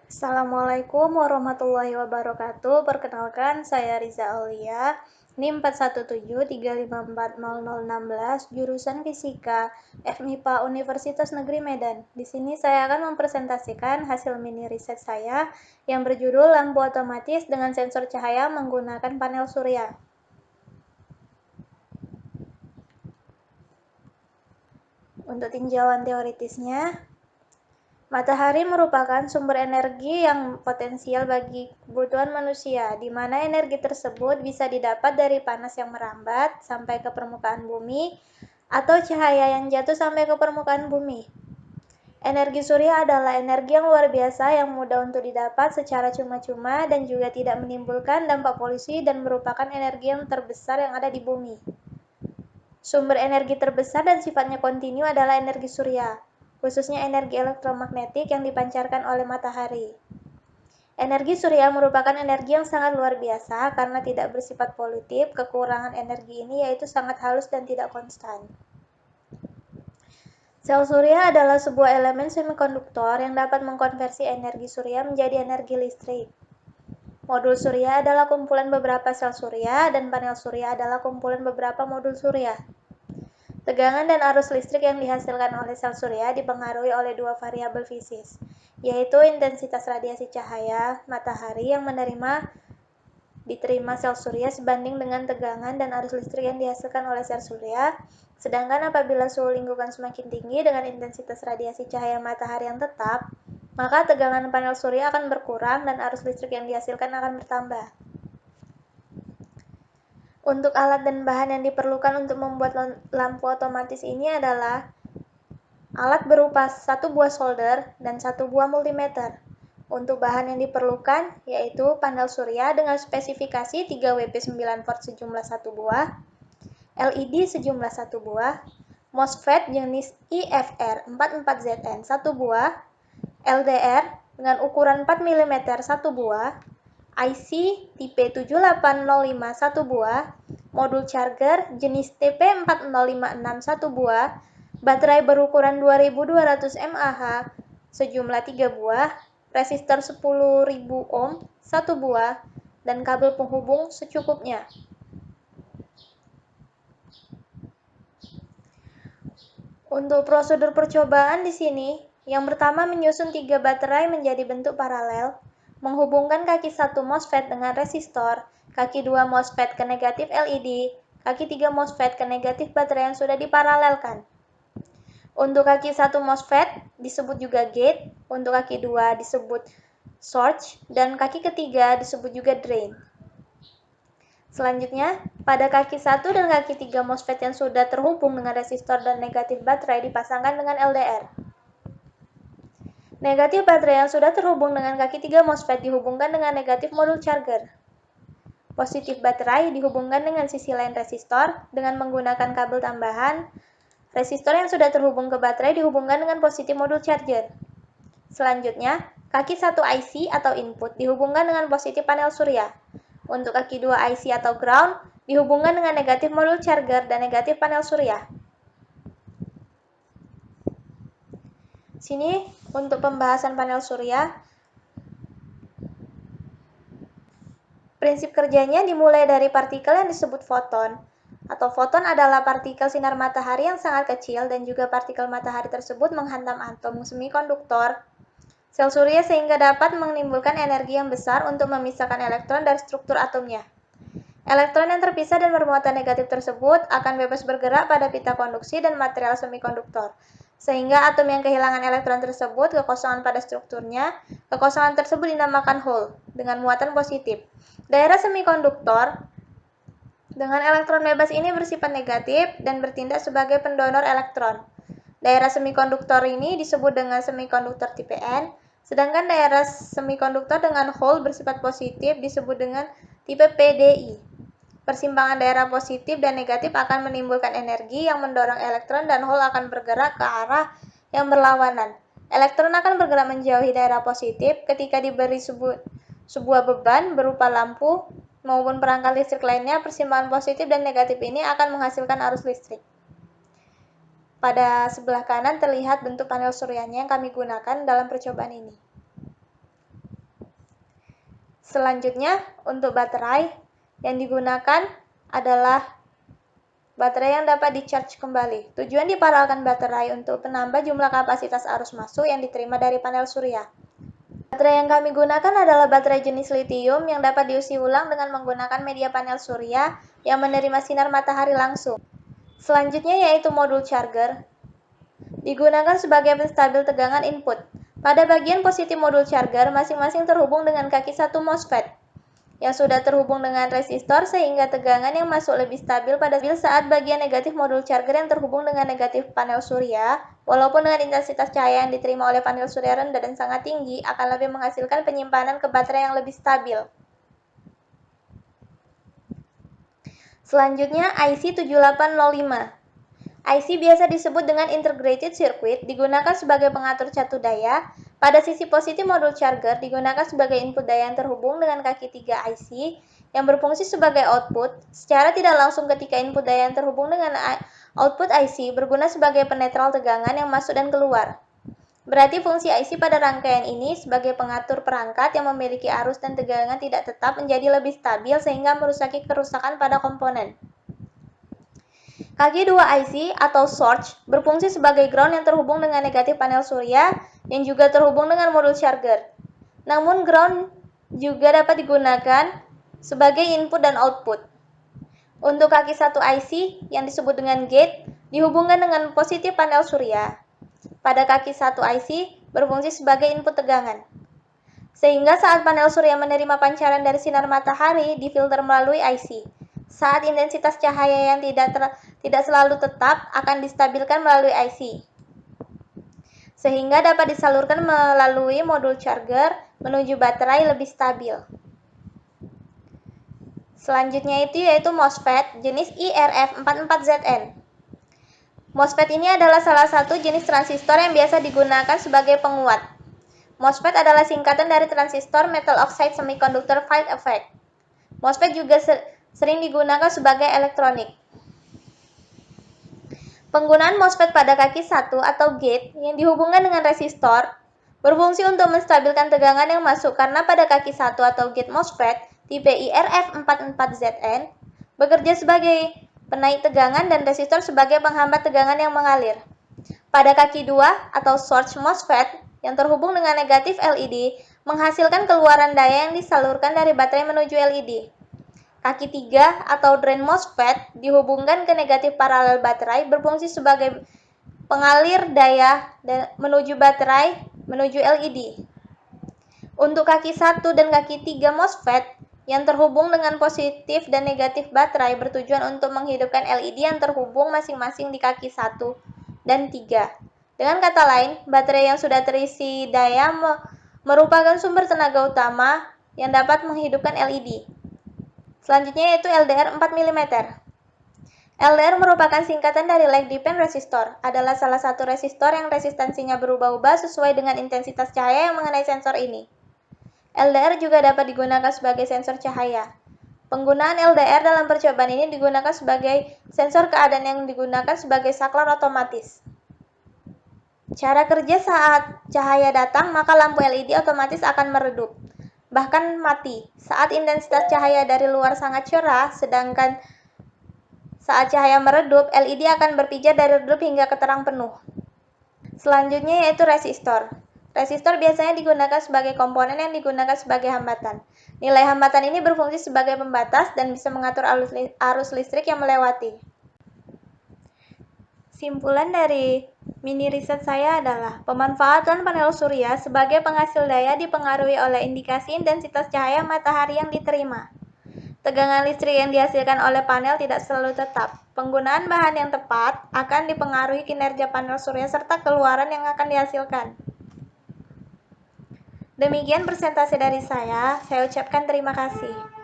Assalamualaikum warahmatullahi wabarakatuh. Perkenalkan, saya Riza Aulia, NIM 417354016, jurusan Fisika, FMIPA Universitas Negeri Medan. Di sini saya akan mempresentasikan hasil mini riset saya yang berjudul lampu otomatis dengan sensor cahaya menggunakan panel surya. Untuk tinjauan teoritisnya, matahari merupakan sumber energi yang potensial bagi kebutuhan manusia, di mana energi tersebut bisa didapat dari panas yang merambat sampai ke permukaan bumi atau cahaya yang jatuh sampai ke permukaan bumi. Energi surya adalah energi yang luar biasa yang mudah untuk didapat secara cuma-cuma dan juga tidak menimbulkan dampak polusi dan merupakan energi yang terbesar yang ada di bumi. Sumber energi terbesar dan sifatnya kontinu adalah energi surya, khususnya energi elektromagnetik yang dipancarkan oleh matahari. Energi surya merupakan energi yang sangat luar biasa karena tidak bersifat polutif. Kekurangan energi ini yaitu sangat halus dan tidak konstan. Sel surya adalah sebuah elemen semikonduktor yang dapat mengkonversi energi surya menjadi energi listrik. Modul surya adalah kumpulan beberapa sel surya dan panel surya adalah kumpulan beberapa modul surya. Tegangan dan arus listrik yang dihasilkan oleh sel surya dipengaruhi oleh dua variabel fisis, yaitu intensitas radiasi cahaya matahari yang diterima sel surya sebanding dengan tegangan dan arus listrik yang dihasilkan oleh sel surya. Sedangkan apabila suhu lingkungan semakin tinggi dengan intensitas radiasi cahaya matahari yang tetap, maka tegangan panel surya akan berkurang dan arus listrik yang dihasilkan akan bertambah. Untuk alat dan bahan yang diperlukan untuk membuat lampu otomatis ini adalah alat berupa satu buah solder dan satu buah multimeter. Untuk bahan yang diperlukan yaitu panel surya dengan spesifikasi 3 WP 9 volt sejumlah 1 buah, LED sejumlah 1 buah, MOSFET jenis IFR 44ZN 1 buah, LDR dengan ukuran 4 mm 1 buah, IC tipe 7805 1 buah, modul charger jenis TP4056 1 buah, baterai berukuran 2200 mAh sejumlah 3 buah, resistor 10.000 ohm 1 buah, dan kabel penghubung secukupnya. Untuk prosedur percobaan di sini, yang pertama menyusun 3 baterai menjadi bentuk paralel, menghubungkan kaki 1 MOSFET dengan resistor, kaki 2 MOSFET ke negatif LED, kaki 3 MOSFET ke negatif baterai yang sudah diparalelkan. Untuk kaki 1 MOSFET disebut juga gate, untuk kaki 2 disebut source, dan kaki ketiga disebut juga drain. Selanjutnya, pada kaki 1 dan kaki 3 MOSFET yang sudah terhubung dengan resistor dan negatif baterai dipasangkan dengan LDR. Negatif baterai yang sudah terhubung dengan kaki 3 MOSFET dihubungkan dengan negatif modul charger. Positif baterai dihubungkan dengan sisi lain resistor dengan menggunakan kabel tambahan. Resistor yang sudah terhubung ke baterai dihubungkan dengan positif modul charger. Selanjutnya, kaki 1 IC atau input dihubungkan dengan positif panel surya. Untuk kaki 2 IC atau ground dihubungkan dengan negatif modul charger dan negatif panel surya. Sini untuk pembahasan panel surya. Prinsip kerjanya dimulai dari partikel yang disebut foton. Atau foton adalah partikel sinar matahari yang sangat kecil dan juga partikel matahari tersebut menghantam atom semikonduktor sel surya sehingga dapat menimbulkan energi yang besar untuk memisahkan elektron dari struktur atomnya. Elektron yang terpisah dan bermuatan negatif tersebut akan bebas bergerak pada pita konduksi dan material semikonduktor, sehingga atom yang kehilangan elektron tersebut kekosongan pada strukturnya. Kekosongan tersebut dinamakan hole dengan muatan positif. Daerah semikonduktor dengan elektron bebas ini bersifat negatif dan bertindak sebagai pendonor elektron. Daerah semikonduktor ini disebut dengan semikonduktor tipe N, sedangkan daerah semikonduktor dengan hole bersifat positif disebut dengan tipe PDI. Persimpangan daerah positif dan negatif akan menimbulkan energi yang mendorong elektron dan hole akan bergerak ke arah yang berlawanan. Elektron akan bergerak menjauhi daerah positif ketika diberi sebuah beban berupa lampu maupun perangkat listrik lainnya. Persimpangan positif dan negatif ini akan menghasilkan arus listrik. Pada sebelah kanan terlihat bentuk panel suryanya yang kami gunakan dalam percobaan ini. Selanjutnya, untuk baterai yang digunakan adalah baterai yang dapat di-charge kembali. Tujuan diparalkan baterai untuk menambah jumlah kapasitas arus masuk yang diterima dari panel surya. Baterai yang kami gunakan adalah baterai jenis litium yang dapat diisi ulang dengan menggunakan media panel surya yang menerima sinar matahari langsung. Selanjutnya yaitu modul charger. Digunakan sebagai penstabil tegangan input. Pada bagian positif modul charger, masing-masing terhubung dengan kaki satu MOSFET yang sudah terhubung dengan resistor sehingga tegangan yang masuk lebih stabil pada saat bagian negatif modul charger yang terhubung dengan negatif panel surya, walaupun dengan intensitas cahaya yang diterima oleh panel surya rendah dan sangat tinggi, akan lebih menghasilkan penyimpanan ke baterai yang lebih stabil. Selanjutnya IC 7805. IC biasa disebut dengan integrated circuit, digunakan sebagai pengatur catu daya. Pada sisi positif modul charger digunakan sebagai input daya yang terhubung dengan kaki 3 IC yang berfungsi sebagai output. Secara tidak langsung ketika input daya yang terhubung dengan output IC berguna sebagai penetral tegangan yang masuk dan keluar. Berarti fungsi IC pada rangkaian ini sebagai pengatur perangkat yang memiliki arus dan tegangan tidak tetap menjadi lebih stabil sehingga merusaki kerusakan pada komponen. Kaki 2 IC atau source berfungsi sebagai ground yang terhubung dengan negatif panel surya yang juga terhubung dengan modul charger. Namun ground juga dapat digunakan sebagai input dan output. Untuk kaki 1 IC yang disebut dengan gate dihubungkan dengan positif panel surya. Pada kaki 1 IC berfungsi sebagai input tegangan. Sehingga saat panel surya menerima pancaran dari sinar matahari difilter melalui IC. Saat intensitas cahaya yang tidak selalu tetap akan distabilkan melalui IC, sehingga dapat disalurkan melalui modul charger menuju baterai lebih stabil. Selanjutnya yaitu MOSFET jenis IRF44ZN. MOSFET ini adalah salah satu jenis transistor yang biasa digunakan sebagai penguat. MOSFET adalah singkatan dari transistor metal oxide semiconductor field effect. MOSFET juga sering digunakan sebagai elektronik. Penggunaan MOSFET pada kaki 1 atau gate yang dihubungkan dengan resistor berfungsi untuk menstabilkan tegangan yang masuk karena pada kaki 1 atau gate MOSFET tipe IRF44ZN bekerja sebagai penaik tegangan dan resistor sebagai penghambat tegangan yang mengalir. Pada kaki 2 atau source MOSFET yang terhubung dengan negatif LED menghasilkan keluaran daya yang disalurkan dari baterai menuju LED. Kaki 3 atau drain MOSFET dihubungkan ke negatif paralel baterai berfungsi sebagai pengalir daya menuju baterai menuju LED. Untuk kaki 1 dan kaki 3 MOSFET yang terhubung dengan positif dan negatif baterai bertujuan untuk menghidupkan LED yang terhubung masing-masing di kaki 1 dan 3. Dengan kata lain, baterai yang sudah terisi daya merupakan sumber tenaga utama yang dapat menghidupkan LED. Selanjutnya yaitu LDR 4 mm. LDR merupakan singkatan dari Lag Dependent Resistor, adalah salah satu resistor yang resistansinya berubah-ubah sesuai dengan intensitas cahaya yang mengenai sensor ini. LDR juga dapat digunakan sebagai sensor cahaya. Penggunaan LDR dalam percobaan ini digunakan sebagai sensor keadaan yang digunakan sebagai saklar otomatis. Cara kerja saat cahaya datang, maka lampu LED otomatis akan meredup, bahkan mati saat intensitas cahaya dari luar sangat cerah, sedangkan saat cahaya meredup, LED akan berpijar dari redup hingga ke terang penuh. Selanjutnya yaitu resistor. Resistor biasanya digunakan sebagai komponen yang digunakan sebagai hambatan. Nilai hambatan ini berfungsi sebagai pembatas dan bisa mengatur arus listrik yang melewati. Simpulan dari mini riset saya adalah pemanfaatan panel surya sebagai penghasil daya dipengaruhi oleh indikasi intensitas cahaya matahari yang diterima. Tegangan listrik yang dihasilkan oleh panel tidak selalu tetap. Penggunaan bahan yang tepat akan dipengaruhi kinerja panel surya serta keluaran yang akan dihasilkan. Demikian presentasi dari saya ucapkan terima kasih.